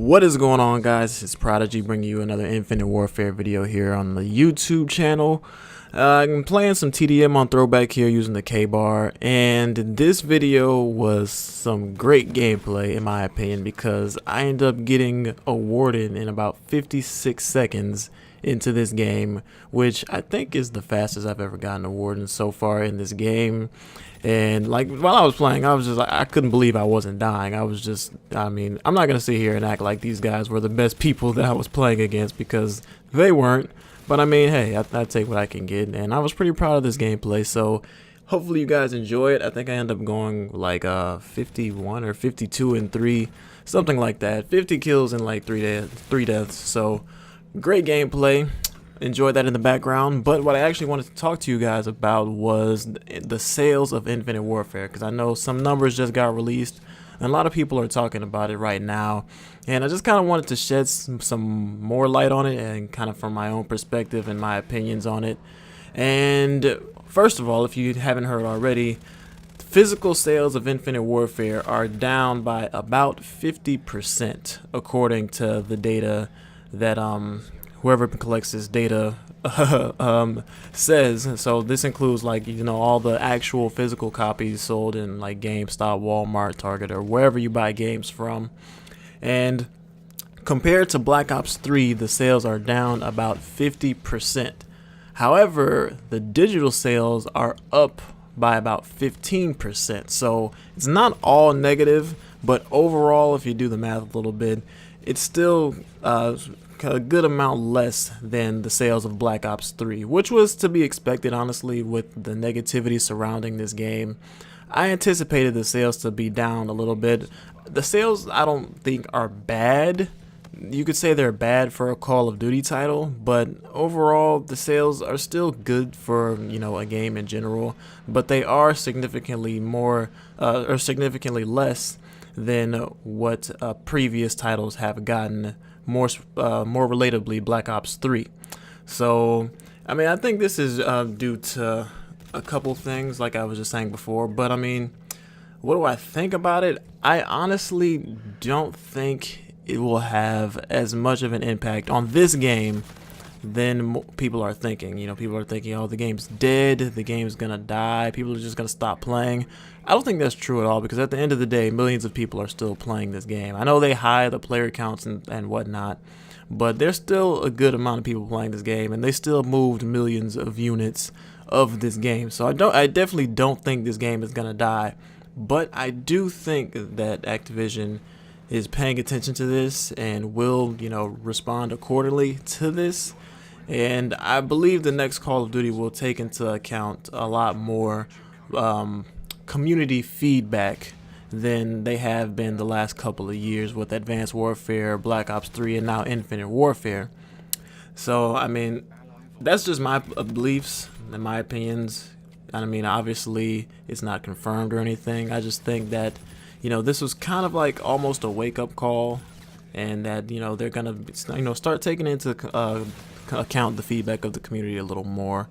What is going on, guys? It's Prodigy bringing you another Infinite Warfare video here on the YouTube channel. I'm playing some TDM on throwback here using the K-bar, and this video was some great gameplay in my opinion because I ended up getting a Warden in about 56 seconds into this game, which I think is the fastest I've ever gotten a Warden so far in this game. And like while I was playing, I was just like, I couldn't believe I wasn't dying. I mean, I'm not gonna sit here and act like these guys were the best people that I was playing against because they weren't. But I mean, hey, I take what I can get, and I was pretty proud of this gameplay. So hopefully you guys enjoy it. I think I ended up going like 51 or 52 and 3, something like that. 50 kills and like 3 deaths. So great gameplay. Enjoyed that in the background. But what I actually wanted to talk to you guys about was the sales of Infinite Warfare, because I know some numbers just got released and a lot of people are talking about it right now, and I just kind of wanted to shed some more light on it and kind of from my own perspective and my opinions on it. And first of all, if you haven't heard already, physical sales of Infinite Warfare are down by about 50% according to the data that whoever collects this data says. So this includes, like, you know, all the actual physical copies sold in like GameStop, Walmart, Target, or wherever you buy games from. And compared to Black Ops 3, the sales are down about 50%. However, the digital sales are up by about 15%. So it's not all negative, but overall, if you do the math a little bit, it's still a good amount less than the sales of Black Ops 3, which was to be expected, honestly, with the negativity surrounding this game. I anticipated the sales to be down a little bit. The sales, I don't think, are bad. You could say they're bad for a Call of Duty title, but overall the sales are still good for, you know, a game in general, but they are significantly more or significantly less than what previous titles have gotten, more relatably Black Ops 3. So I mean, I think this is due to a couple things, like I was just saying before. But I mean, what do I think about it? I honestly don't think it will have as much of an impact on this game than people are thinking. You know, people are thinking, oh, the game's dead, the game's gonna die, people are just gonna stop playing. I don't think that's true at all, because at the end of the day, millions of people are still playing this game. I know they hide the player counts and whatnot, but there's still a good amount of people playing this game, and they still moved millions of units of this game. So I definitely don't think this game is gonna die, but I do think that Activision is paying attention to this and will, you know, respond accordingly to this. And I believe the next Call of Duty will take into account a lot more community feedback than they have been the last couple of years with Advanced Warfare, Black Ops 3, and now Infinite Warfare. So I mean, that's just my beliefs and my opinions. I mean, obviously it's not confirmed or anything. I just think that, you know, this was kind of like almost a wake-up call, and that, you know, they're gonna, you know, start taking into account the feedback of the community a little more.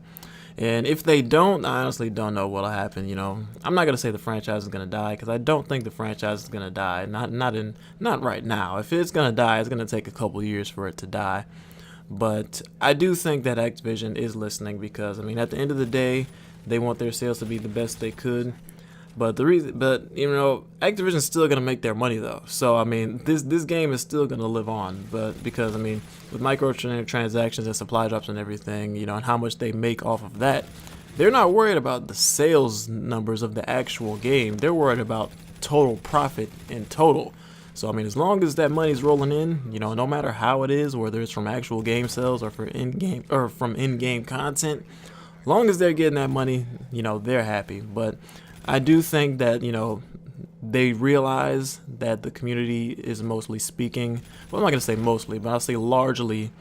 And if they don't, I honestly don't know what'll happen. You know, I'm not gonna say the franchise is gonna die, because I don't think the franchise is gonna die. Not right now. If it's gonna die, it's gonna take a couple years for it to die. But I do think that Activision is listening, because I mean, at the end of the day, they want their sales to be the best they could. But you know, Activision's still gonna make their money though. So I mean, this game is still gonna live on. But because I mean, with microtransactions and supply drops and everything, you know, and how much they make off of that, they're not worried about the sales numbers of the actual game. They're worried about total profit in total. So I mean, as long as that money's rolling in, you know, no matter how it is, whether it's from actual game sales or from in-game content, as long as they're getting that money, you know, they're happy. But I do think that, you know, they realize that the community is mostly speaking, well, I'm not going to say mostly, but I'll say largely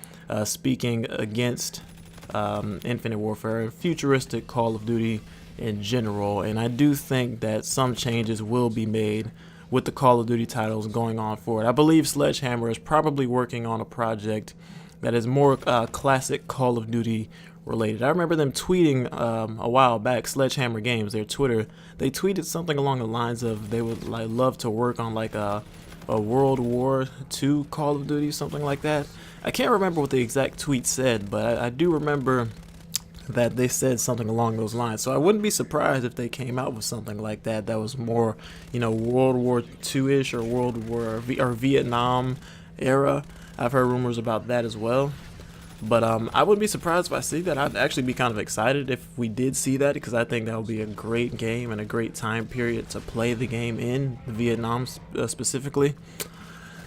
speaking against Infinite Warfare, futuristic Call of Duty in general. And I do think that some changes will be made with the Call of Duty titles going on forward. I believe Sledgehammer is probably working on a project that is more classic Call of Duty related. I remember them tweeting a while back, Sledgehammer Games, their Twitter, they tweeted something along the lines of they would like love to work on like a a World War II Call of Duty, something like that. I can't remember what the exact tweet said, but I do remember that they said something along those lines. So I wouldn't be surprised if they came out with something like that was more, World War II-ish or or Vietnam era. I've heard rumors about that as well. But I wouldn't be surprised if I see that. I'd actually be kind of excited if we did see that, because I think that would be a great game and a great time period to play the game in Vietnam specifically.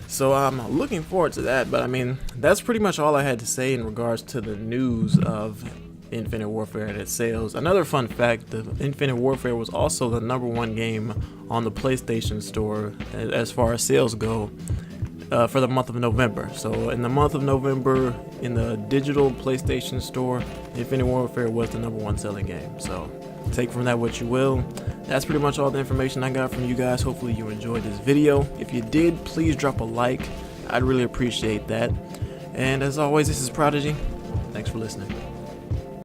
So I'm looking forward to that. But I mean, that's pretty much all I had to say in regards to the news of Infinite Warfare and its sales. Another fun fact, the Infinite Warfare was also the #1 game on the PlayStation Store as far as sales go for the month of November. So in the month of November, in the digital PlayStation Store, Infinite Warfare was the #1 selling game. So take from that what you will. That's pretty much all the information I got from you guys. Hopefully you enjoyed this video. If you did, please drop a like. I'd really appreciate that. And as always, this is Prodigy. Thanks for listening.